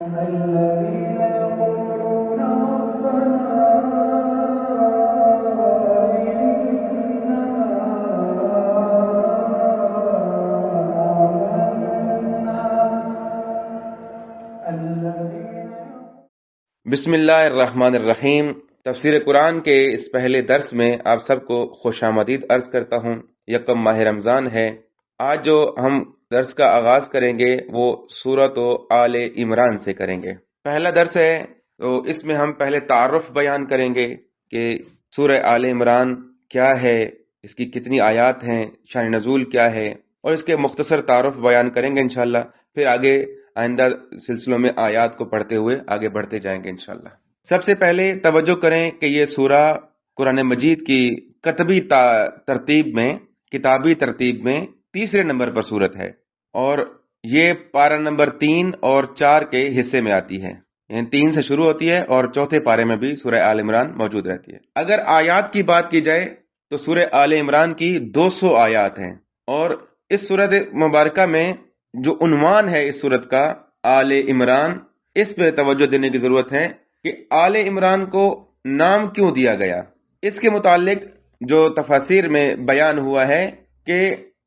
الذين يقولون ربنا إننا آمنا بسم اللہ الرحمن الرحیم۔ تفسیر قرآن کے اس پہلے درس میں آپ سب کو خوش آمدید عرض کرتا ہوں۔ یکم ماہ رمضان ہے۔ آج جو ہم درس کا آغاز کریں گے وہ سورۃ آل عمران سے کریں گے۔ پہلا درس ہے تو اس میں ہم پہلے تعارف بیان کریں گے کہ سورہ آل عمران کیا ہے، اس کی کتنی آیات ہیں، شان نزول کیا ہے، اور اس کے مختصر تعارف بیان کریں گے انشاءاللہ۔ پھر آگے آئندہ سلسلوں میں آیات کو پڑھتے ہوئے آگے بڑھتے جائیں گے انشاءاللہ۔ سب سے پہلے توجہ کریں کہ یہ سورہ قرآن مجید کی کتابی ترتیب میں تیسرے نمبر پر سورت ہے، اور یہ پارہ نمبر 3 اور 4 کے حصے میں آتی ہے، یعنی 3 سے شروع ہوتی ہے اور چوتھے پارے میں بھی سورہ آل عمران موجود رہتی ہے۔ اگر آیات کی بات کی جائے تو سورہ آل عمران کی 200 آیات ہیں، اور اس سورت مبارکہ میں جو عنوان ہے اس سورت کا آل عمران، اس پہ توجہ دینے کی ضرورت ہے کہ آل عمران کو نام کیوں دیا گیا۔ اس کے متعلق جو تفاسیر میں بیان ہوا ہے کہ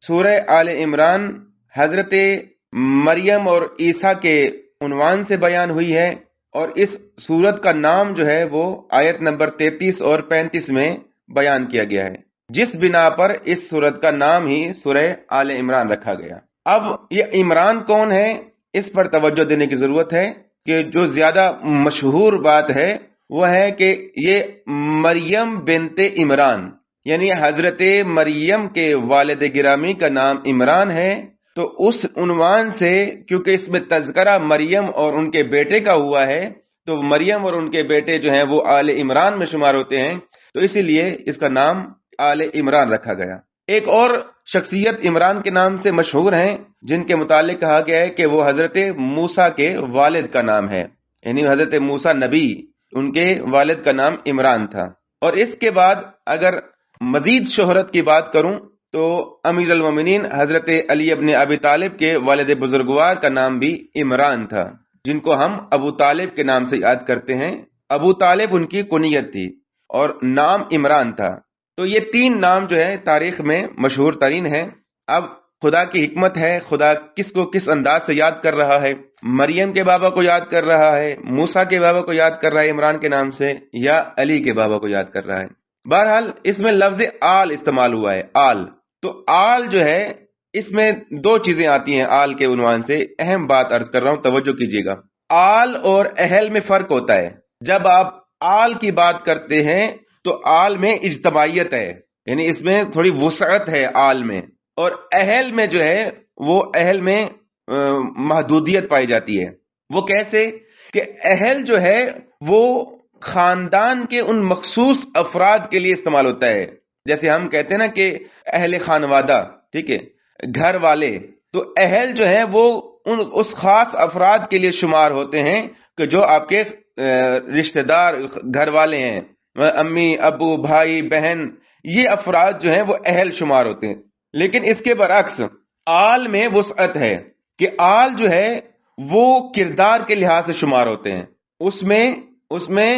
سورہ آل عمران حضرت مریم اور عیسیٰ کے عنوان سے بیان ہوئی ہے، اور اس سورت کا نام جو ہے وہ آیت نمبر 33 اور 35 میں بیان کیا گیا ہے، جس بنا پر اس سورت کا نام ہی سورہ آل عمران رکھا گیا۔ اب یہ عمران کون ہے، اس پر توجہ دینے کی ضرورت ہے کہ جو زیادہ مشہور بات ہے وہ ہے کہ یہ مریم بنت عمران، یعنی حضرت مریم کے والد گرامی کا نام عمران ہے، تو اس عنوان سے کیونکہ اس میں تذکرہ مریم اور ان کے بیٹے کا ہوا ہے، تو مریم اور ان کے بیٹے جو ہیں وہ آل عمران میں شمار ہوتے ہیں، تو اسی لیے اس کا نام آل عمران رکھا گیا۔ ایک اور شخصیت عمران کے نام سے مشہور ہیں جن کے متعلق کہا گیا ہے کہ وہ حضرت موسیٰ کے والد کا نام ہے، یعنی حضرت موسیٰ نبی، ان کے والد کا نام عمران تھا۔ اور اس کے بعد اگر مزید شہرت کی بات کروں تو امیر المومنین حضرت علی ابن ابی طالب کے والد بزرگوار کا نام بھی عمران تھا، جن کو ہم ابو طالب کے نام سے یاد کرتے ہیں۔ ابو طالب ان کی کنیت تھی اور نام عمران تھا۔ تو یہ 3 نام جو ہے تاریخ میں مشہور ترین ہے۔ اب خدا کی حکمت ہے، خدا کس کو کس انداز سے یاد کر رہا ہے، مریم کے بابا کو یاد کر رہا ہے، موسیٰ کے بابا کو یاد کر رہا ہے عمران کے نام سے، یا علی کے بابا کو یاد کر رہا ہے۔ بہرحال اس میں لفظ آل استعمال ہوا ہے، آل۔ تو آل جو ہے اس میں 2 چیزیں آتی ہیں آل کے عنوان سے، اہم بات عرض کر رہا ہوں، توجہ کیجیے گا۔ آل اور اہل میں فرق ہوتا ہے۔ جب آپ آل کی بات کرتے ہیں تو آل میں اجتماعیت ہے، یعنی اس میں تھوڑی وسعت ہے آل میں، اور اہل میں جو ہے وہ اہل میں محدودیت پائی جاتی ہے۔ وہ کیسے کہ اہل جو ہے وہ خاندان کے ان مخصوص افراد کے لیے استعمال ہوتا ہے، جیسے ہم کہتے ہیں نا کہ اہل خانوادہ، ٹھیک ہے، گھر والے، تو اہل جو ہے وہ اس خاص افراد کے لیے شمار ہوتے ہیں کہ جو آپ کے رشتہ دار گھر والے ہیں، امی ابو بھائی بہن، یہ افراد جو ہیں وہ اہل شمار ہوتے ہیں۔ لیکن اس کے برعکس آل میں وسعت ہے کہ آل جو ہے وہ کردار کے لحاظ سے شمار ہوتے ہیں، اس میں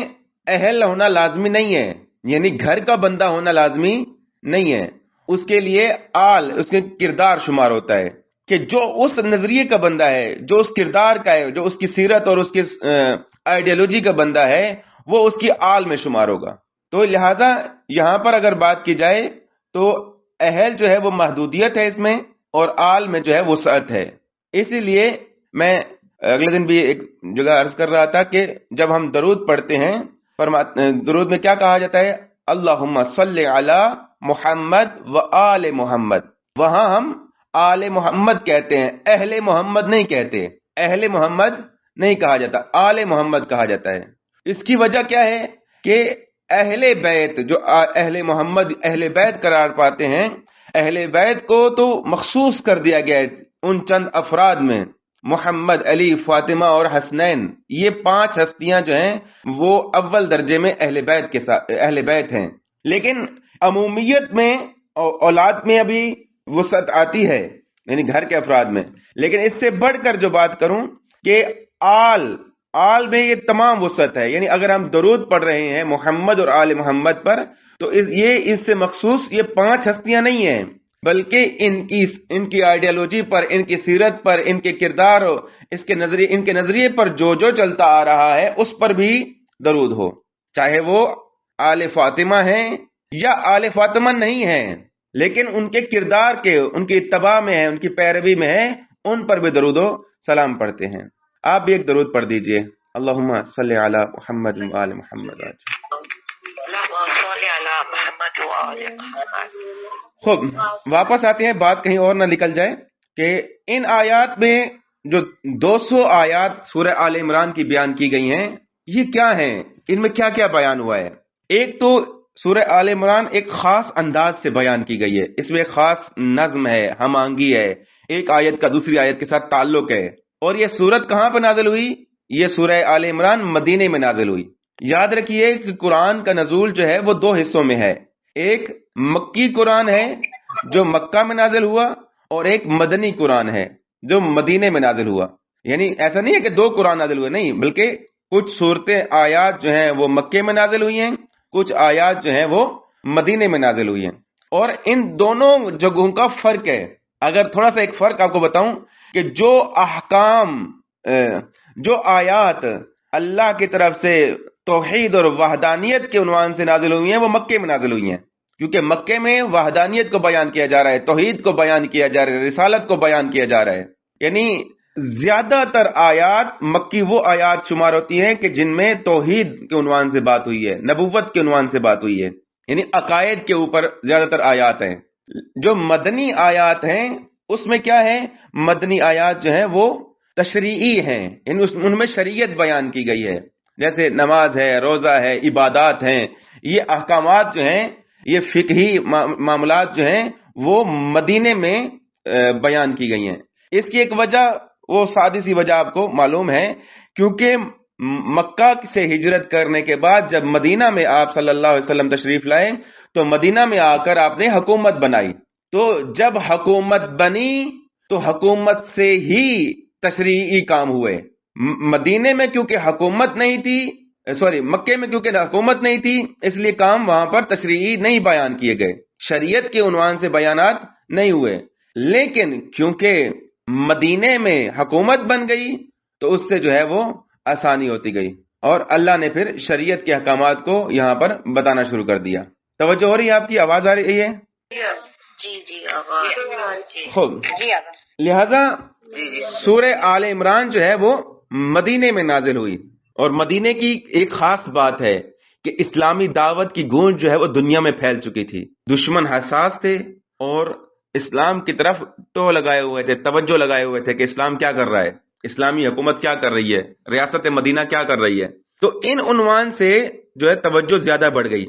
اہل ہونا لازمی نہیں ہے، یعنی گھر کا بندہ ہونا لازمی نہیں ہے، اس کے لیے آل اس کے کردار شمار ہوتا ہے کہ جو اس نظریے کا بندہ ہے، جو اس کردار کا ہے، جو اس کی سیرت اور اس کی آئیڈیالوجی کا بندہ ہے، وہ اس کی آل میں شمار ہوگا۔ تو لہٰذا یہاں پر اگر بات کی جائے تو اہل جو ہے وہ محدودیت ہے اس میں، اور آل میں جو ہے وسعت ہے۔ اسی لیے میں اگلے دن بھی ایک جگہ عرض کر رہا تھا کہ جب ہم درود پڑھتے ہیں، درود میں کیا کہا جاتا ہے؟ اللہم صلی علی محمد و آل محمد، وہاں ہم آل محمد کہتے ہیں، اہل محمد نہیں کہتے، اہل محمد نہیں کہا جاتا، آل محمد کہا جاتا ہے۔ اس کی وجہ کیا ہے کہ اہل بیت جو اہل محمد اہل بیت قرار پاتے ہیں، اہل بیت کو تو مخصوص کر دیا گیا ہے ان چند افراد میں، محمد، علی، فاطمہ اور حسنین، یہ 5 ہستیاں جو ہیں وہ اول درجے میں اہل بیت ہیں۔ لیکن عمومیت میں اولاد میں ابھی وسعت آتی ہے، یعنی گھر کے افراد میں۔ لیکن اس سے بڑھ کر جو بات کروں کہ آل میں یہ تمام وسعت ہے، یعنی اگر ہم درود پڑھ رہے ہیں محمد اور آل محمد پر تو یہ اس سے مخصوص یہ 5 ہستیاں نہیں ہیں، بلکہ ان کی آئیڈیالوجی پر، ان کی سیرت پر، ان کے کردار، ان کے نظریے پر جو چلتا آ رہا ہے اس پر بھی درود ہو، چاہے وہ آل فاطمہ ہیں یا آل فاطمہ نہیں ہیں، لیکن ان کے کردار کے، ان کی اتباع میں ہے، ان کی پیروی میں ہے، ان پر بھی درود و سلام پڑھتے ہیں۔ آپ بھی ایک درود پڑھ دیجئے، اللہم صلی علی محمد و آل محمد۔ خوب، واپس آتے ہیں، بات کہیں اور نہ نکل جائے کہ ان آیات میں جو 200 آیات سورہ آل عمران کی بیان کی گئی ہیں، یہ کیا ہیں؟ ان میں کیا کیا بیان ہوا ہے؟ ایک تو سورہ آل عمران ایک خاص انداز سے بیان کی گئی ہے، اس میں ایک خاص نظم ہے، ہم آہنگی ہے، ایک آیت کا دوسری آیت کے ساتھ تعلق ہے۔ اور یہ سورت کہاں پر نازل ہوئی؟ یہ سورہ آل عمران مدینے میں نازل ہوئی۔ یاد رکھیے کہ قرآن کا نزول جو ہے وہ 2 حصوں میں ہے، ایک مکی قرآن ہے جو مکہ میں نازل ہوا، اور ایک مدنی قرآن ہے جو مدینے میں نازل ہوا۔ یعنی ایسا نہیں ہے کہ 2 قرآن نازل ہوئے، نہیں، بلکہ کچھ صورتیں آیات جو ہیں وہ مکے میں نازل ہوئی ہیں، کچھ آیات جو ہیں وہ مدینے میں نازل ہوئی ہیں، اور ان دونوں جگہوں کا فرق ہے۔ اگر تھوڑا سا ایک فرق آپ کو بتاؤں کہ جو احکام، جو آیات اللہ کی طرف سے توحید اور وحدانیت کے عنوان سے نازل ہوئی ہیں وہ مکے میں نازل ہوئی ہیں، کیونکہ مکے میں وحدانیت کو بیان کیا جا رہا ہے، توحید کو بیان کیا جا رہا ہے، رسالت کو بیان کیا جا رہا ہے۔ یعنی زیادہ تر آیات مکی وہ آیات شمار ہوتی ہیں کہ جن میں توحید کے عنوان سے بات ہوئی ہے، نبوت کے عنوان سے بات ہوئی ہے، یعنی عقائد کے اوپر زیادہ تر آیات ہیں۔ جو مدنی آیات ہیں اس میں کیا ہے؟ مدنی آیات جو ہیں وہ تشریعی ہیں، یعنی ان میں شریعت بیان کی گئی ہے، جیسے نماز ہے، روزہ ہے، عبادات ہیں، یہ احکامات جو ہیں، یہ فقہی معاملات جو ہیں وہ مدینے میں بیان کی گئی ہیں۔ اس کی ایک وجہ، وہ سادی سی وجہ آپ کو معلوم ہے، کیونکہ مکہ سے ہجرت کرنے کے بعد جب مدینہ میں آپ صلی اللہ علیہ وسلم تشریف لائے تو مدینہ میں آ کر آپ نے حکومت بنائی، تو جب حکومت بنی تو حکومت سے ہی تشریعی کام ہوئے۔ مدینے میں کیونکہ حکومت نہیں تھی، مکے میں کیونکہ حکومت نہیں تھی، اس لیے کام وہاں پر تشریعی نہیں بیان کیے گئے، شریعت کے عنوان سے بیانات نہیں ہوئے۔ لیکن کیونکہ مدینے میں حکومت بن گئی تو اس سے جو ہے وہ آسانی ہوتی گئی، اور اللہ نے پھر شریعت کے احکامات کو یہاں پر بتانا شروع کر دیا۔ توجہ ہو رہی ہے؟ آپ کی آواز آ رہی ہے؟ جی خوب، لہذا سورہ آل عمران جو ہے وہ مدینے میں نازل ہوئی، اور مدینے کی ایک خاص بات ہے کہ اسلامی دعوت کی گونج جو ہے وہ دنیا میں پھیل چکی تھی، دشمن حساس تھے اور اسلام کی طرف ٹو لگائے ہوئے تھے، توجہ لگائے ہوئے تھے کہ اسلام کیا کر رہا ہے، اسلامی حکومت کیا کر رہی ہے، ریاست مدینہ کیا کر رہی ہے، تو ان عنوان سے جو ہے توجہ زیادہ بڑھ گئی۔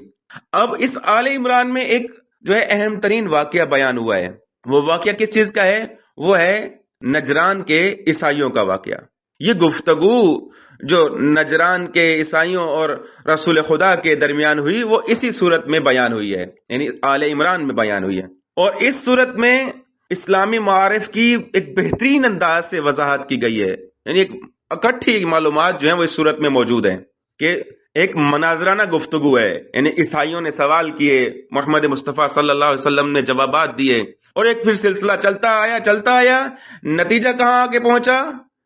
اب اس آل عمران میں ایک جو ہے اہم ترین واقعہ بیان ہوا ہے، وہ واقعہ کس چیز کا ہے؟ وہ ہے نجران کے عیسائیوں کا واقعہ۔ یہ گفتگو جو نجران کے عیسائیوں اور رسول خدا کے درمیان ہوئی وہ اسی صورت میں بیان ہوئی ہے، یعنی آل عمران میں بیان ہوئی ہے، اور اس صورت میں اسلامی معارف کی ایک بہترین انداز سے وضاحت کی گئی ہے، یعنی ایک اکٹھی معلومات جو ہیں وہ اس صورت میں موجود ہیں کہ ایک مناظرانہ گفتگو ہے، یعنی عیسائیوں نے سوال کیے، محمد مصطفیٰ صلی اللہ علیہ وسلم نے جوابات دیے، اور ایک پھر سلسلہ چلتا آیا، نتیجہ کہاں آ کے پہنچا؟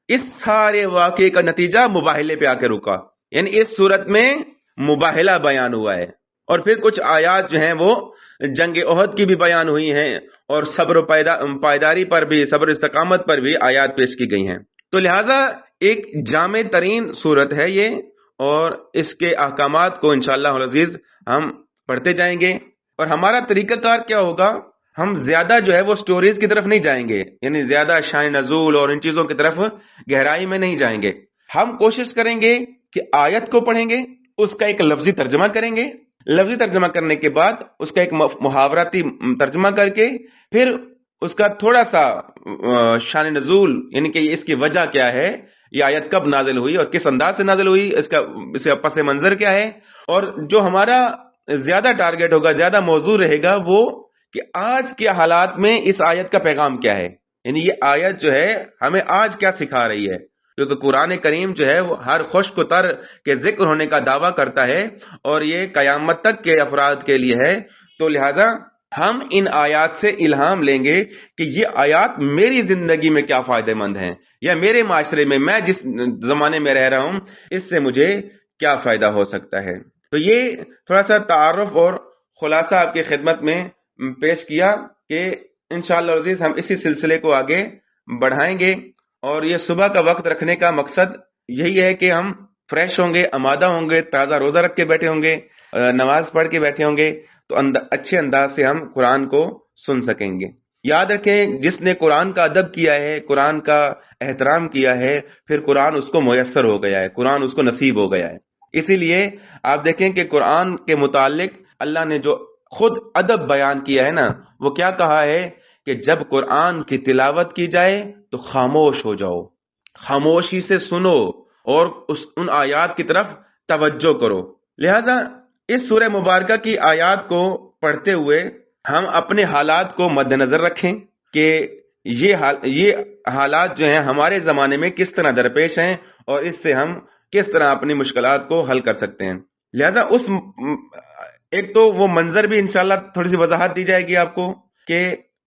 اس سارے واقعے کا نتیجہ مباہلے پہ آ کے رکا، یعنی اس صورت میں مباہلہ بیان ہوا ہے، اور پھر کچھ آیات جو ہیں وہ جنگ احد کی بھی بیان ہوئی ہیں، اور صبر و پائیداری پر بھی، صبر استقامت پر بھی آیات پیش کی گئی ہیں۔ تو لہٰذا ایک جامع ترین صورت ہے یہ، اور اس کے احکامات کو انشاءاللہ العزیز ہم پڑھتے جائیں گے، اور ہمارا طریقہ کار کیا ہوگا؟ ہم زیادہ جو ہے وہ سٹوریز کی طرف نہیں جائیں گے، یعنی زیادہ شان نزول اور ان چیزوں کی طرف گہرائی میں نہیں جائیں گے۔ ہم کوشش کریں گے کہ آیت کو پڑھیں گے، اس کا ایک لفظی ترجمہ کریں گے، لفظی ترجمہ کرنے کے بعد اس کا ایک محاوراتی ترجمہ کر کے پھر اس کا تھوڑا سا شان نزول، یعنی کہ اس کی وجہ کیا ہے، یہ آیت کب نازل ہوئی اور کس انداز سے نازل ہوئی، اس کا پس منظر کیا ہے، اور جو ہمارا زیادہ ٹارگٹ ہوگا، زیادہ موضوع رہے گا وہ کہ آج کے حالات میں اس آیت کا پیغام کیا ہے، یعنی یہ آیت جو ہے ہمیں آج کیا سکھا رہی ہے، کیونکہ قرآن کریم جو ہے وہ ہر خشک و تر کے ذکر ہونے کا دعویٰ کرتا ہے اور یہ قیامت تک کے افراد کے لیے ہے. تو لہذا ہم ان آیات سے الہام لیں گے کہ یہ آیات میری زندگی میں کیا فائدہ مند ہیں، یا میرے معاشرے میں جس زمانے میں رہ رہا ہوں اس سے مجھے کیا فائدہ ہو سکتا ہے. تو یہ تھوڑا سا تعارف اور خلاصہ آپ کی خدمت میں پیش کیا کہ انشاءاللہ عزیز ہم اسی سلسلے کو آگے بڑھائیں گے. اور یہ صبح کا وقت رکھنے کا مقصد یہی ہے کہ ہم فریش ہوں گے، آمادہ ہوں گے، تازہ روزہ رکھ کے بیٹھے ہوں گے، نماز پڑھ کے بیٹھے ہوں گے، تو اچھے انداز سے ہم قرآن کو سن سکیں گے. یاد رکھیں جس نے قرآن کا ادب کیا ہے، قرآن کا احترام کیا ہے، پھر قرآن اس کو میسر ہو گیا ہے، قرآن اس کو نصیب ہو گیا ہے. اسی لیے آپ دیکھیں کہ قرآن کے متعلق اللہ نے جو خود ادب بیان کیا ہے نا، وہ کیا کہا ہے کہ جب قرآن کی تلاوت کی جائے تو خاموش ہو جاؤ، خاموشی سے سنو اور ان آیات کی طرف توجہ کرو. لہذا اس سورہ مبارکہ کی آیات کو پڑھتے ہوئے ہم اپنے حالات کو مد نظر رکھیں کہ یہ حالات جو ہیں ہمارے زمانے میں کس طرح درپیش ہیں اور اس سے ہم کس طرح اپنی مشکلات کو حل کر سکتے ہیں. لہذا ایک تو وہ منظر بھی انشاءاللہ تھوڑی سی وضاحت دی جائے گی آپ کو کہ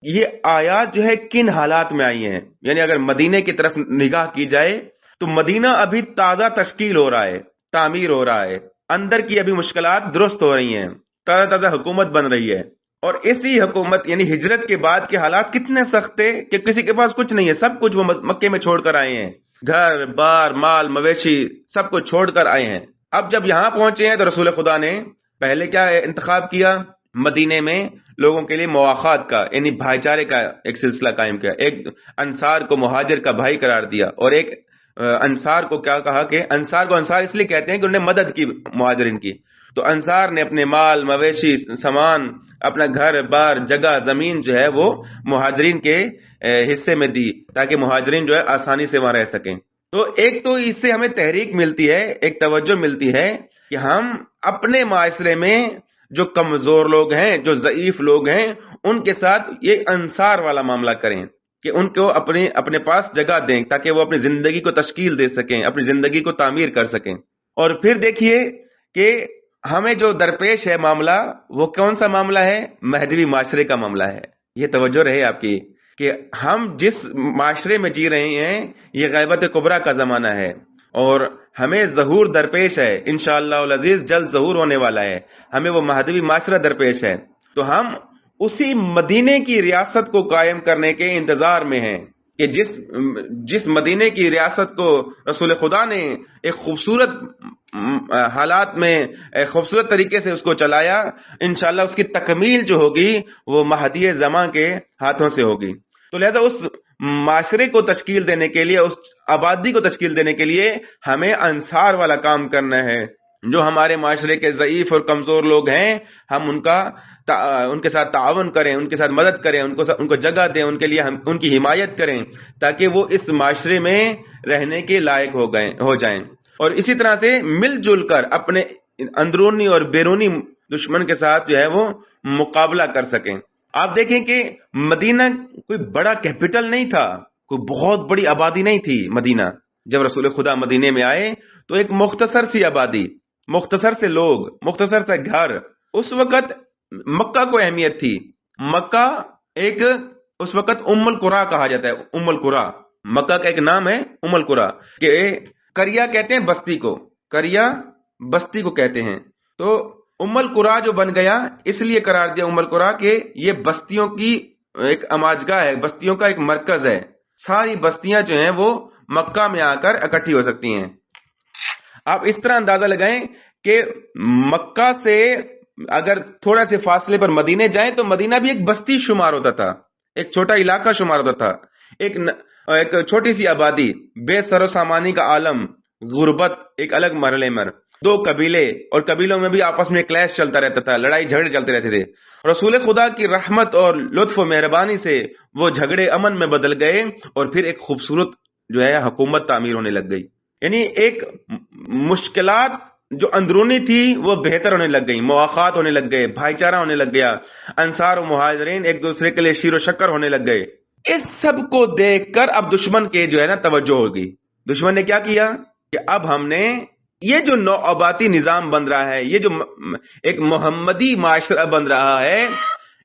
یہ آیات جو ہے کن حالات میں آئی ہیں. یعنی اگر مدینے کی طرف نگاہ کی جائے تو مدینہ ابھی تازہ تشکیل ہو رہا ہے، تعمیر ہو رہا ہے، اندر کی ابھی مشکلات درست ہو رہی ہیں، تازہ تازہ حکومت بن رہی ہے. اور اسی حکومت یعنی ہجرت کے بعد کے حالات کتنے سخت تھے کہ کسی کے پاس کچھ نہیں ہے، سب کچھ وہ مکے میں چھوڑ کر آئے ہیں، گھر بار مال مویشی سب کچھ چھوڑ کر آئے ہیں. اب جب یہاں پہنچے ہیں تو رسول خدا نے پہلے کیا انتخاب کیا؟ مدینے میں لوگوں کے لیے مواخات کا یعنی بھائی چارے کا ایک سلسلہ قائم کیا. ایک انصار کو مہاجر کا بھائی قرار دیا اور ایک انصار کو کیا کہا کہ انصار کو انصار اس لیے کہتے ہیں کہ انہوں نے مدد کی مہاجرین کی. تو انصار نے اپنے مال مویشی سامان اپنا گھر بار جگہ زمین جو ہے وہ مہاجرین کے حصے میں دی تاکہ مہاجرین جو ہے آسانی سے وہاں رہ سکیں. تو ایک تو اس سے ہمیں تحریک ملتی ہے، ایک توجہ ملتی ہے کہ ہم اپنے معاشرے میں جو کمزور لوگ ہیں، جو ضعیف لوگ ہیں، ان کے ساتھ یہ انصار والا معاملہ کریں کہ ان کو اپنے پاس جگہ دیں تاکہ وہ اپنی زندگی کو تشکیل دے سکیں، اپنی زندگی کو تعمیر کر سکیں. اور پھر دیکھیے کہ ہمیں جو درپیش ہے معاملہ وہ کون سا معاملہ ہے؟ مہدوی معاشرے کا معاملہ ہے. یہ توجہ رہے آپ کی کہ ہم جس معاشرے میں جی رہے ہیں یہ غیبت کبریٰ کا زمانہ ہے اور ہمیں ظہور درپیش ہے. انشاءاللہ العزیز جلد ظہور ہونے والا ہے، ہمیں وہ مہدوی معاشرہ درپیش ہے. تو ہم اسی مدینے کی ریاست کو قائم کرنے کے انتظار میں ہیں کہ جس مدینے کی ریاست کو رسول خدا نے ایک خوبصورت حالات میں ایک خوبصورت طریقے سے اس کو چلایا، انشاءاللہ اس کی تکمیل جو ہوگی وہ مہدی زماں کے ہاتھوں سے ہوگی. تو لہذا اس معاشرے کو تشکیل دینے کے لیے، اس آبادی کو تشکیل دینے کے لیے ہمیں انصار والا کام کرنا ہے. جو ہمارے معاشرے کے ضعیف اور کمزور لوگ ہیں ہم ان کے ساتھ تعاون کریں، ان کے ساتھ مدد کریں، ان کو جگہ دیں، ان کے لیے ہم ان کی حمایت کریں تاکہ وہ اس معاشرے میں رہنے کے لائق ہو جائیں. اور اسی طرح سے مل جل کر اپنے اندرونی اور بیرونی دشمن کے ساتھ جو ہے وہ مقابلہ کر سکیں. آپ دیکھیں کہ مدینہ کوئی بڑا کیپٹل نہیں تھا، کوئی بہت بڑی آبادی نہیں تھی. مدینہ جب رسول خدا مدینے میں آئے تو ایک مختصر سی آبادی، مختصر سے لوگ، مختصر سے گھر. اس وقت مکہ کو اہمیت تھی. مکہ اس وقت ام القریٰ کہا جاتا ہے. ام القریٰ مکہ کا ایک نام ہے، ام القریٰ کہ قریہ کہتے ہیں بستی کو، قریہ بستی کو کہتے ہیں. تو ام القریٰ جو بن گیا اس لیے قرار دیا ام القریٰ کہ یہ بستیوں کی ایک اماجگاہ ہے، بستیوں کا ایک مرکز ہے. ساری بستیاں جو ہیں وہ مکہ میں آ کر اکٹھی ہو سکتی ہیں. آپ اس طرح اندازہ لگائیں کہ مکہ سے اگر تھوڑا سے فاصلے پر مدینے جائیں تو مدینہ بھی ایک بستی شمار ہوتا تھا، ایک چھوٹا علاقہ شمار ہوتا تھا، ایک چھوٹی سی آبادی، بے سر و سامانی کا عالم، غربت ایک الگ مرحلے میں، دو قبیلے اور قبیلوں میں بھی آپس میں کلیش چلتا رہتا تھا، لڑائی جھگڑے چلتے رہتے تھے. رسول خدا کی رحمت اور لطف و مہربانی سے وہ جھگڑے امن میں بدل گئے اور پھر ایک خوبصورت جو ہے حکومت تعمیر ہونے لگ گئی. یعنی ایک مشکلات جو اندرونی تھی وہ بہتر ہونے لگ گئی، مواخات ہونے لگ گئے، بھائی چارہ ہونے لگ گیا، انصار و مہاجرین ایک دوسرے کے لیے شیر و شکر ہونے لگ گئے. اس سب کو دیکھ کر اب دشمن کے جو ہے نا توجہ ہوگی. دشمن نے کیا کیا کہ اب ہم نے یہ جو نوآباتی نظام بن رہا ہے، یہ جو ایک محمدی معاشرہ بن رہا ہے،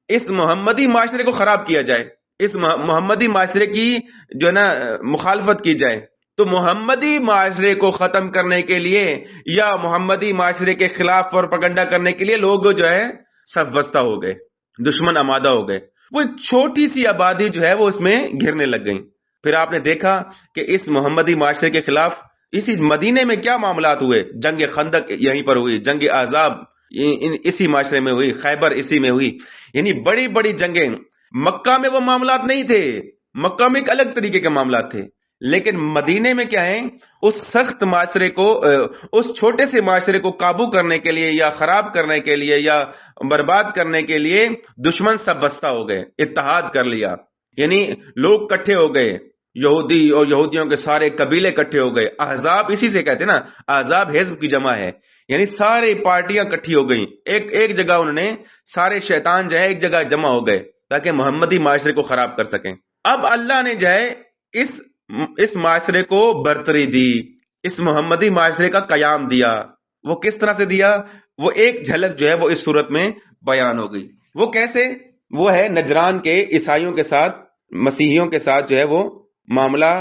اس محمدی معاشرے کو خراب کیا جائے، اس محمدی معاشرے کی جو ہے نا مخالفت کی جائے۔ تو محمدی معاشرے کو ختم کرنے کے لیے یا محمدی معاشرے کے خلاف پروپیگنڈا کرنے کے لیے لوگ جو ہے سب وابستہ ہو گئے، دشمن آمادہ ہو گئے۔ وہ ایک چھوٹی سی آبادی جو ہے وہ اس میں گھرنے لگ گئی۔ پھر آپ نے دیکھا کہ اس محمدی معاشرے کے خلاف اسی مدینے میں کیا معاملات ہوئے، جنگ خندق یہیں پر ہوئی، جنگ احزاب اسی معاشرے میں ہوئی، خیبر اسی میں ہوئی، یعنی بڑی بڑی جنگیں۔ مکہ میں وہ معاملات نہیں تھے، مکہ میں ایک الگ طریقے کے معاملات تھے، لیکن مدینے میں کیا ہے، اس سخت معاشرے کو، اس چھوٹے سے معاشرے کو قابو کرنے کے لیے یا خراب کرنے کے لیے یا برباد کرنے کے لیے دشمن سب بستہ ہو گئے، اتحاد کر لیا، یعنی لوگ کٹھے ہو گئے، یہودی اور یہودیوں کے سارے قبیلے کٹھے ہو گئے۔ احزاب اسی سے کہتے ہیں نا، احزاب حزب کی جمع ہے، یعنی ساری پارٹیاں کٹھی ہو گئیں، ایک جگہ انہوں نے سارے شیطان جو ہے ایک جگہ جمع ہو گئے تاکہ محمدی معاشرے کو خراب کر سکیں۔ اب اللہ نے جو ہے اس معاشرے کو برتری دی، اس محمدی معاشرے کا قیام دیا۔ وہ کس طرح سے دیا، وہ ایک جھلک جو ہے وہ اس صورت میں بیان ہو گئی۔ وہ کیسے، وہ ہے نجران کے عیسائیوں کے ساتھ، مسیحیوں کے ساتھ جو ہے وہ معاملہ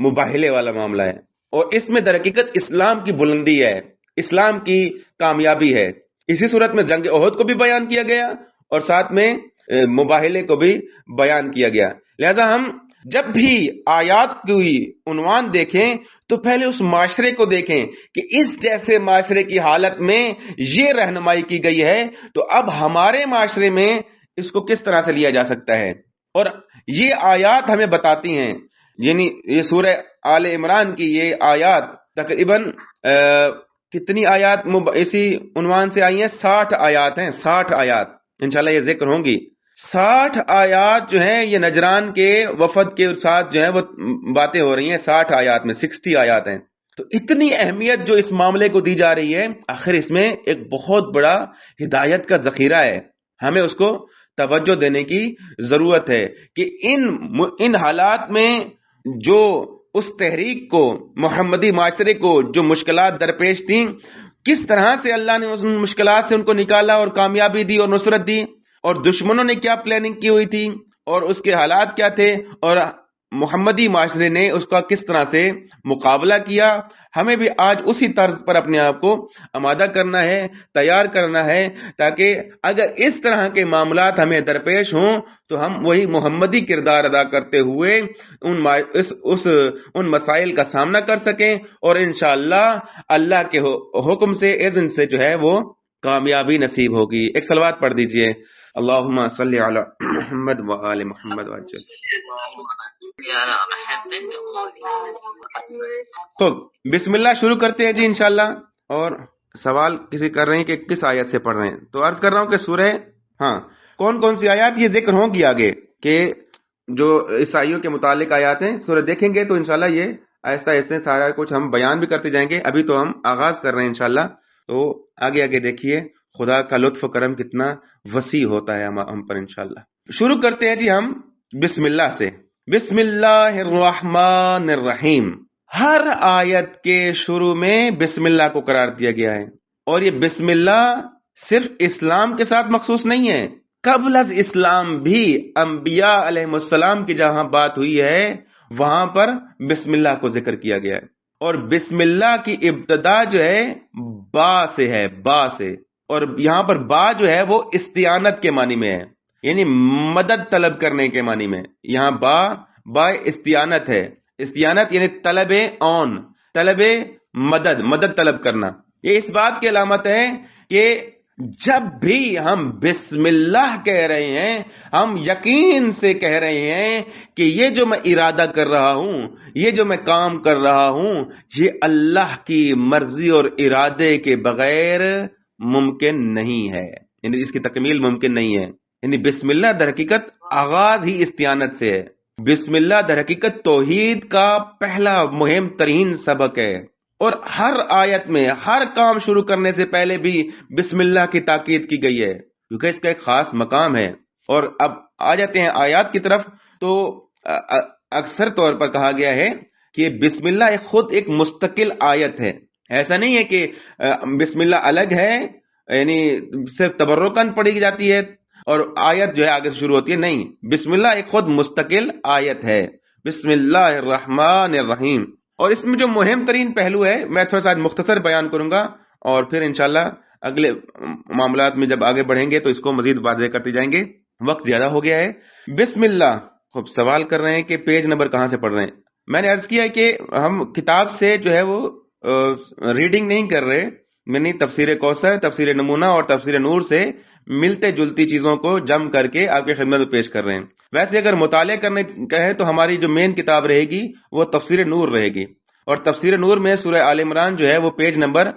مباہلے والا معاملہ ہے، اور اس میں در حقیقت اسلام کی بلندی ہے، اسلام کی کامیابی ہے۔ اسی صورت میں جنگ احد کو بھی بیان کیا گیا اور ساتھ میں مباہلے کو بھی بیان کیا گیا۔ لہذا ہم جب بھی آیات کی عنوان دیکھیں تو پہلے اس معاشرے کو دیکھیں کہ اس جیسے معاشرے کی حالت میں یہ رہنمائی کی گئی ہے، تو اب ہمارے معاشرے میں اس کو کس طرح سے لیا جا سکتا ہے۔ اور یہ آیات ہمیں بتاتی ہیں، یعنی یہ سورہ آل عمران کی یہ آیات تقریباً کتنی آیات اسی عنوان سے آئی ہیں، 60 آیات ہیں، 60 آیات انشاءاللہ یہ ذکر ہوں گی۔ 60 آیات جو ہیں یہ نجران کے وفد کے ساتھ جو ہے وہ باتیں ہو رہی ہیں، 60 آیات میں 60 آیات ہیں۔ تو اتنی اہمیت جو اس معاملے کو دی جا رہی ہے، آخر اس میں ایک بہت بڑا ہدایت کا ذخیرہ ہے، ہمیں اس کو توجہ دینے کی ضرورت ہے کہ ان حالات میں جو اس تحریک کو، محمدی معاشرے کو جو مشکلات درپیش تھیں، کس طرح سے اللہ نے ان مشکلات سے ان کو نکالا اور کامیابی دی اور نصرت دی، اور دشمنوں نے کیا پلاننگ کی ہوئی تھی اور اس کے حالات کیا تھے، اور محمدی معاشرے نے اس کا کس طرح سے مقابلہ کیا۔ ہمیں بھی آج اسی طرز پر اپنے آپ کو آمادہ کرنا ہے، تیار کرنا ہے، تاکہ اگر اس طرح کے معاملات ہمیں درپیش ہوں تو ہم وہی محمدی کردار ادا کرتے ہوئے ان مسائل کا سامنا کر سکیں، اور انشاءاللہ اللہ کے حکم سے، اذن سے جو ہے وہ کامیابی نصیب ہوگی۔ ایک صلوات پڑھ دیجئے، اللہم صلی علی محمد و آل محمد وعجل۔ تو بسم اللہ شروع کرتے ہیں جی انشاءاللہ۔ اور سوال کسی کر رہے ہیں کہ کس آیت سے پڑھ رہے ہیں، تو عرض کر رہا ہوں کہ سورہ کون کون سی آیات یہ ذکر ہوں گی آگے، کہ جو عیسائیوں کے متعلق آیات ہیں سورہ دیکھیں گے تو انشاءاللہ یہ آہستہ آہستہ سارا کچھ ہم بیان بھی کرتے جائیں گے۔ ابھی تو ہم آغاز کر رہے ہیں انشاءاللہ، تو آگے آگے دیکھیے خدا کا لطف و کرم کتنا وسیع ہوتا ہے ہم پر انشاءاللہ۔ شروع کرتے ہیں جی ہم بسم اللہ سے۔ بسم اللہ الرحمن الرحیم۔ ہر آیت کے شروع میں بسم اللہ کو قرار دیا گیا ہے، اور یہ بسم اللہ صرف اسلام کے ساتھ مخصوص نہیں ہے، قبل از اسلام بھی انبیاء علیہ السلام کی جہاں بات ہوئی ہے وہاں پر بسم اللہ کو ذکر کیا گیا ہے۔ اور بسم اللہ کی ابتدا جو ہے با سے ہے، با سے، اور یہاں پر با جو ہے وہ استعانت کے معنی میں ہے، یعنی مدد طلب کرنے کے معنی میں۔ یہاں با استعانت ہے، استعانت یعنی طلب اون، طلب مدد طلب کرنا۔ یہ اس بات کی علامت ہے کہ جب بھی ہم بسم اللہ کہہ رہے ہیں، ہم یقین سے کہہ رہے ہیں کہ یہ جو میں ارادہ کر رہا ہوں، یہ جو میں کام کر رہا ہوں، یہ اللہ کی مرضی اور ارادے کے بغیر ممکن نہیں ہے، یعنی اس کی تکمیل ممکن نہیں ہے۔ یعنی بسم اللہ در حقیقت آغاز ہی استعانت سے ہے۔ بسم اللہ در حقیقت توحید کا پہلا مہم ترین سبق ہے، اور ہر آیت میں ہر کام شروع کرنے سے پہلے بھی بسم اللہ کی تاکید کی گئی ہے، کیونکہ اس کا ایک خاص مقام ہے۔ اور اب آ جاتے ہیں آیات کی طرف، تو اکثر طور پر کہا گیا ہے کہ بسم اللہ خود ایک مستقل آیت ہے. ایسا نہیں ہے کہ بسم اللہ الگ ہے یعنی صرف تبرکاً پڑھی جاتی ہے اور آیت جو ہے آگے سے شروع ہوتی ہے. نہیں، بسم اللہ ایک خود مستقل آیت ہے. بسم اللہ الرحمن الرحیم. اور اس میں جو مہم ترین پہلو ہے میں تھوڑا سا مختصر بیان کروں گا اور پھر انشاءاللہ اگلے معاملات میں جب آگے بڑھیں گے تو اس کو مزید واضح کرتے جائیں گے. وقت زیادہ ہو گیا ہے. بسم اللہ. خوب سوال کر رہے ہیں کہ پیج نمبر کہاں سے پڑھ رہے ہیں. میں نے عرض کیا ہے کہ ہم کتاب سے جو ہے وہ ریڈنگ نہیں کر رہے. میں نے تفسیر کوثر، تفسیر نمونہ اور تفسیر نور سے ملتے جلتی چیزوں کو جم کر کے آپ کی خدمت میں پیش کر رہے ہیں. ویسے اگر مطالعہ کرنے کا ہے تو ہماری جو مین کتاب رہے گی وہ تفسیر نور رہے گی، اور تفسیر نور میں سورہ آل عمران جو ہے وہ پیج نمبر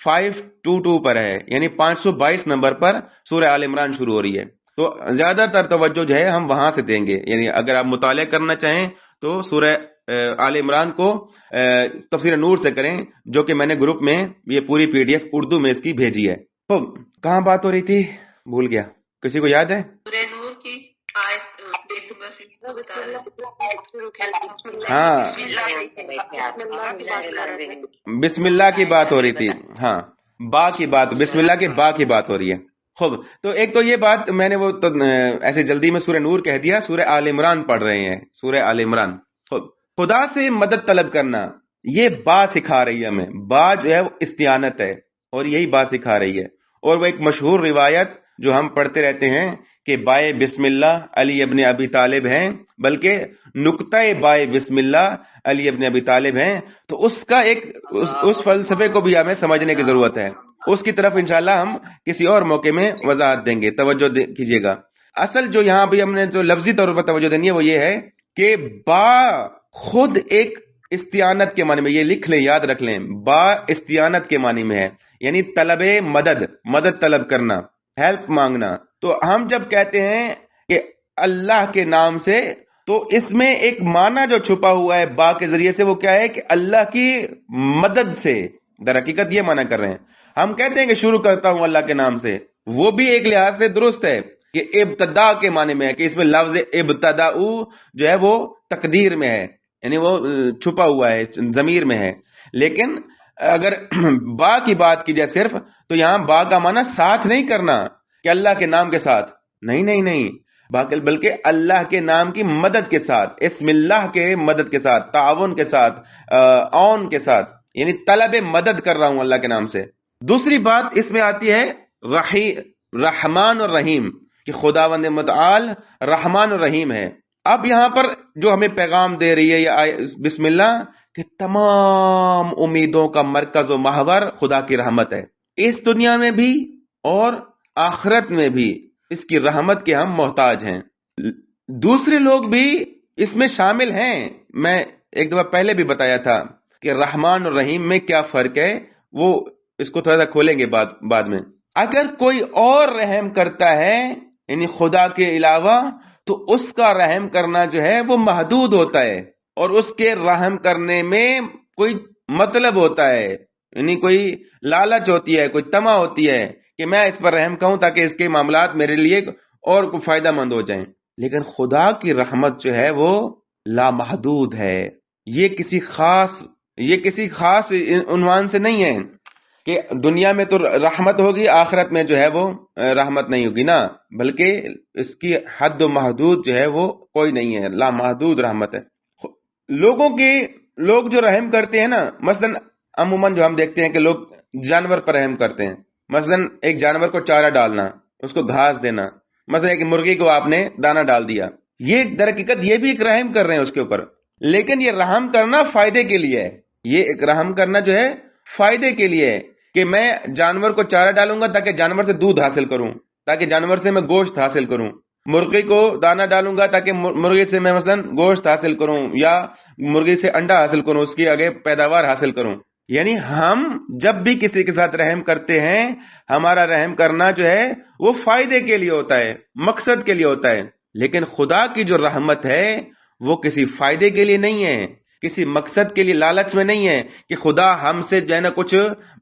522 پر ہے، یعنی 522 نمبر پر سورہ آل عمران شروع ہو رہی ہے. تو زیادہ تر توجہ جو ہے ہم وہاں سے دیں گے. یعنی اگر آپ مطالعہ کرنا چاہیں تو سورہ آل عمران کو تفسیر نور سے کریں، جو کہ میں نے گروپ میں یہ پوری PDF اردو میں اس کی بھیجی ہے. تو کہاں بات ہو رہی تھی، بھول گیا. کسی کو یاد ہے؟ ہاں، بسم اللہ کی بات ہو رہی تھی. ہاں، با کی بات، بسم اللہ کے با کی بات ہو رہی ہے. خوب، تو ایک تو یہ بات میں نے وہ تو ایسے جلدی میں سورہ نور کہہ دیا. سورہ آل عمران پڑھ رہے ہیں، سورہ آل عمران. خدا سے مدد طلب کرنا، یہ با سکھا رہی ہے ہمیں. با جو ہے وہ استعانت ہے اور یہی با سکھا رہی ہے. اور وہ ایک مشہور روایت جو ہم پڑھتے رہتے ہیں کہ بائے بسم اللہ علی ابن ابی طالب ہیں، بلکہ نقطہ بائے بسم اللہ علی ابن ابی طالب ہیں. تو اس کا ایک اس فلسفے کو بھی ہمیں سمجھنے کی ضرورت ہے. اس کی طرف انشاءاللہ ہم کسی اور موقع میں وضاحت دیں گے. توجہ کیجیے گا. اصل جو یہاں بھی ہم نے جو لفظی طور پر توجہ دینی ہے وہ یہ ہے کہ با خود ایک استعانت کے معنی میں، یہ لکھ لیں، یاد رکھ لیں، با استعانت کے معنی میں ہے، یعنی طلب مدد، مدد طلب کرنا، ہیلپ مانگنا. تو ہم جب کہتے ہیں کہ اللہ کے نام سے، تو اس میں ایک معنی جو چھپا ہوا ہے با کے ذریعے سے وہ کیا ہے کہ اللہ کی مدد سے. در حقیقت یہ معنی کر رہے ہیں. ہم کہتے ہیں کہ شروع کرتا ہوں اللہ کے نام سے، وہ بھی ایک لحاظ سے درست ہے کہ ابتدا کے معنی میں ہے کہ اس میں لفظ ابتدا جو ہے وہ تقدیر میں ہے، یعنی وہ چھپا ہوا ہے، ضمیر میں ہے. لیکن اگر با کی بات کی جائے صرف، تو یہاں با کا معنی ساتھ نہیں کرنا کہ اللہ کے نام کے ساتھ، نہیں، بلکہ اللہ کے نام کی مدد کے ساتھ، اسم اللہ کے مدد کے ساتھ، تعاون کے ساتھ، اون کے ساتھ، یعنی طلب مدد کر رہا ہوں اللہ کے نام سے. دوسری بات اس میں آتی ہے رحمان اور رحیم، کہ خداوند متعال رحمان اور رحیم ہے. اب یہاں پر جو ہمیں پیغام دے رہی ہے یہ بسم اللہ، کہ تمام امیدوں کا مرکز و محور خدا کی رحمت ہے، اس دنیا میں بھی اور آخرت میں بھی اس کی رحمت کے ہم محتاج ہیں. دوسرے لوگ بھی اس میں شامل ہیں. میں ایک دفعہ پہلے بھی بتایا تھا کہ رحمان اور رحیم میں کیا فرق ہے، وہ اس کو تھوڑا سا کھولیں گے بعد میں. اگر کوئی اور رحم کرتا ہے یعنی خدا کے علاوہ، تو اس کا رحم کرنا جو ہے وہ محدود ہوتا ہے، اور اس کے رحم کرنے میں کوئی مطلب ہوتا ہے، یعنی کوئی لالچ ہوتی ہے، کوئی طمع ہوتی ہے کہ میں اس پر رحم کروں تاکہ اس کے معاملات میرے لیے اور کو فائدہ مند ہو جائیں. لیکن خدا کی رحمت جو ہے وہ لامحدود ہے. یہ کسی خاص عنوان سے نہیں ہے کہ دنیا میں تو رحمت ہوگی، آخرت میں جو ہے وہ رحمت نہیں ہوگی، نا، بلکہ اس کی حد و محدود جو ہے وہ کوئی نہیں ہے، لامحدود رحمت ہے. لوگ جو رحم کرتے ہیں نا، مثلا عموماً جو ہم دیکھتے ہیں کہ لوگ جانور پر رحم کرتے ہیں. مثلا ایک جانور کو چارہ ڈالنا، اس کو گھاس دینا، مثلا ایک مرغی کو آپ نے دانہ ڈال دیا، یہ در حقیقت یہ بھی ایک رحم کر رہے ہیں اس کے اوپر. لیکن یہ رحم کرنا فائدے کے لیے ہے. یہ ایک رحم کرنا جو ہے فائدے کے لیے ہے کہ میں جانور کو چارہ ڈالوں گا تاکہ جانور سے دودھ حاصل کروں، تاکہ جانور سے میں گوشت حاصل کروں. مرغی کو دانہ ڈالوں گا تاکہ مرغی سے میں مثلا گوشت حاصل کروں، یا مرغی سے انڈا حاصل کروں، اس کی آگے پیداوار حاصل کروں. یعنی ہم جب بھی کسی کے ساتھ رحم کرتے ہیں، ہمارا رحم کرنا جو ہے وہ فائدے کے لیے ہوتا ہے، مقصد کے لیے ہوتا ہے. لیکن خدا کی جو رحمت ہے وہ کسی فائدے کے لیے نہیں ہے، کسی مقصد کے لیے لالچ میں نہیں ہے کہ خدا ہم سے جو ہے نا کچھ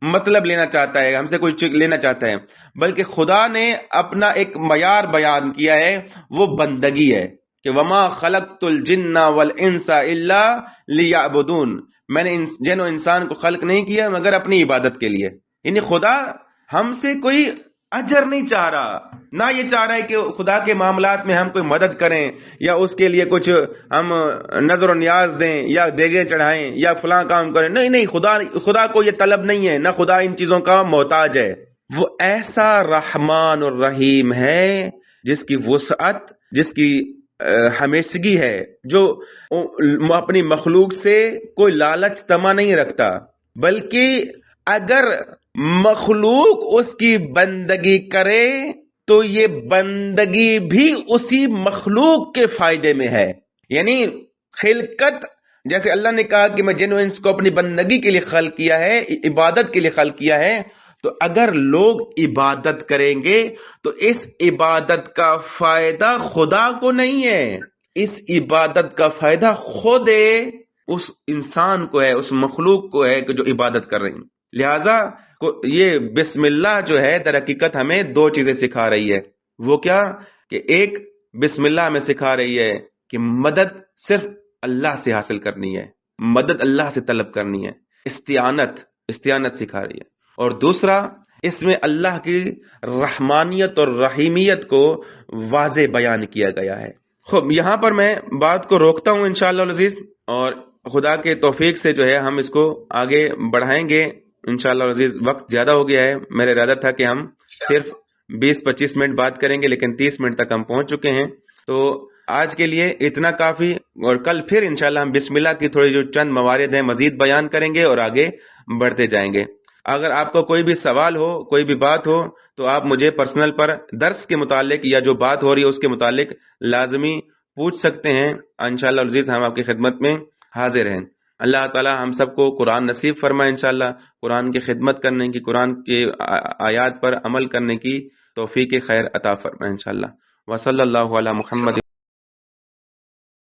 مطلب لینا چاہتا ہے، ہم سے کچھ لینا چاہتا ہے. بلکہ خدا نے اپنا ایک معیار بیان کیا ہے، وہ بندگی ہے کہ وما خلقت الجن والانس الا لیعبدون، میں نے جن و انسان کو خلق نہیں کیا مگر اپنی عبادت کے لیے. یعنی خدا ہم سے کوئی اجر نہیں چاہ رہا، نہ یہ چاہ رہا ہے کہ خدا کے معاملات میں ہم کوئی مدد کریں یا اس کے لیے کچھ ہم نظر و نیاز دیں یا دیگیں چڑھائیں یا فلاں کام کریں. نہیں نہیں، خدا کو یہ طلب نہیں ہے، نہ خدا ان چیزوں کا محتاج ہے. وہ ایسا رحمان الرحیم ہے جس کی وسعت، جس کی ہمیشگی ہے، جو اپنی مخلوق سے کوئی لالچ طمع نہیں رکھتا، بلکہ اگر مخلوق اس کی بندگی کرے تو یہ بندگی بھی اسی مخلوق کے فائدے میں ہے. یعنی خلقت، جیسے اللہ نے کہا کہ میں جن و انس کو اپنی بندگی کے لیے خلق کیا ہے، عبادت کے لیے خلق کیا ہے، تو اگر لوگ عبادت کریں گے تو اس عبادت کا فائدہ خدا کو نہیں ہے، اس عبادت کا فائدہ خود اس انسان کو ہے، اس مخلوق کو ہے کہ جو عبادت کر رہی ہیں. لہذا یہ بسم اللہ جو ہے در حقیقت ہمیں دو چیزیں سکھا رہی ہے. وہ کیا کہ ایک بسم اللہ ہمیں سکھا رہی ہے کہ مدد صرف اللہ سے حاصل کرنی ہے، مدد اللہ سے طلب کرنی ہے، استعانت سکھا رہی ہے. اور دوسرا اس میں اللہ کی رحمانیت اور رحیمیت کو واضح بیان کیا گیا ہے. خب یہاں پر میں بات کو روکتا ہوں انشاءاللہ العزیز، اور خدا کے توفیق سے جو ہے ہم اس کو آگے بڑھائیں گے انشاءاللہ العزیز. وقت زیادہ ہو گیا ہے، میرا ارادہ تھا کہ ہم صرف 20-25 منٹ بات کریں گے، لیکن 30 منٹ تک ہم پہنچ چکے ہیں. تو آج کے لیے اتنا کافی، اور کل پھر انشاءاللہ ہم بسم اللہ کی تھوڑی جو چند موارد ہیں مزید بیان کریں گے اور آگے بڑھتے جائیں گے. اگر آپ کو کوئی بھی سوال ہو، کوئی بھی بات ہو، تو آپ مجھے پرسنل پر درس کے متعلق یا جو بات ہو رہی ہے اس کے متعلق لازمی پوچھ سکتے ہیں. انشاءاللہ العزیز ہم آپ کی خدمت میں حاضر ہیں. اللہ تعالی ہم سب کو قرآن نصیب فرمائے، انشاءاللہ قرآن کی خدمت کرنے کی، قرآن کے آیات پر عمل کرنے کی توفیق خیر عطا فرمائے انشاءاللہ. وصلی اللہ علی محمد.